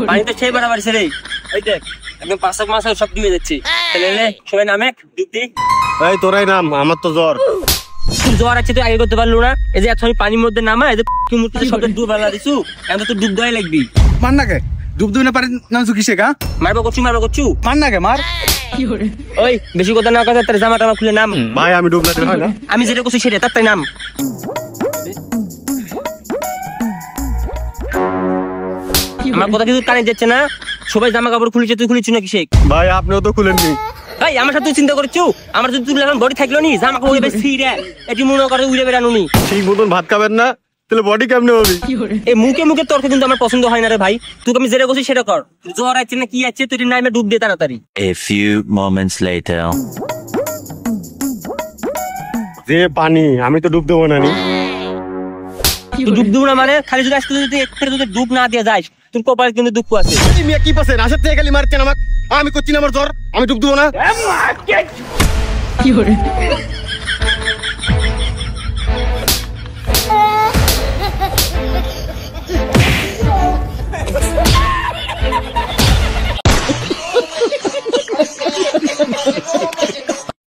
পানিতে সেই বাড়াবার রে। এই দেখ একদম পাঁচক মাছ সব ডুবে যাচ্ছে। তাহলে সবাই নামে ডুব দি। এই তোরাই নাম, আমার তো জ্বর। তোর জ্বর আছে তুই আগে করতে পারলো না? এই যে এত পানির মধ্যে নামা এই যে মূর্তিতে সব ডুব ফেলা দিছু, এখন তো ডুব দেওয়াই লাগবি। মার নাকে ডুব দুই না পারি নামছু কিসে গা? মারবো করছু মার নাকে মার। ওই বেশি কথা না কথা, তার জামা টামা খুলে নাম। ভাই আমি ডুব না দিলে হয় না? আমি যেটা করছি সেটা তার তাই নাম। আমার কথা কিন্তু কানে যাচ্ছে না। সবাই জামা কাপড় খুলেছে, তুই খুলেছি নাকি শেখ? ভাই আপনিও তো খুলেননি। ভাই আমার সাথে তুই চিন্তা করছু? আমার যদি তুই এখন বডি থাকলো নি, জামা কাপড় বেশ ছিঁড়ে এটি মনে করে উড়ে বেড়ানুনি। ঠিক মতন ভাত খাবেন না, তাহলে বডি কেমনে হবে? এই মুখে মুখে তর্ক কিন্তু আমার পছন্দ হয় না রে ভাই। তুই আমি যেটা করছি সেটা কর। জ্বর আছে না কি আছে, তুই নামে ডুব দিয়ে তাড়াতাড়ি। A few moments later. যে পানি, আমি তো ডুব দেবো না নি। তুই ডুব দেবো না মানে? খালি যদি আজকে যদি একটু যদি ডুব না দিয়ে যাস, তোর কপালে কিন্তু দুঃখ আছে। এই মিয়া কি পাচ্ছেন? আসার থেকে খালি মারছেন আমাকে। আমি করছি না, আমার জ্বর, আমি ডুব দেবো না।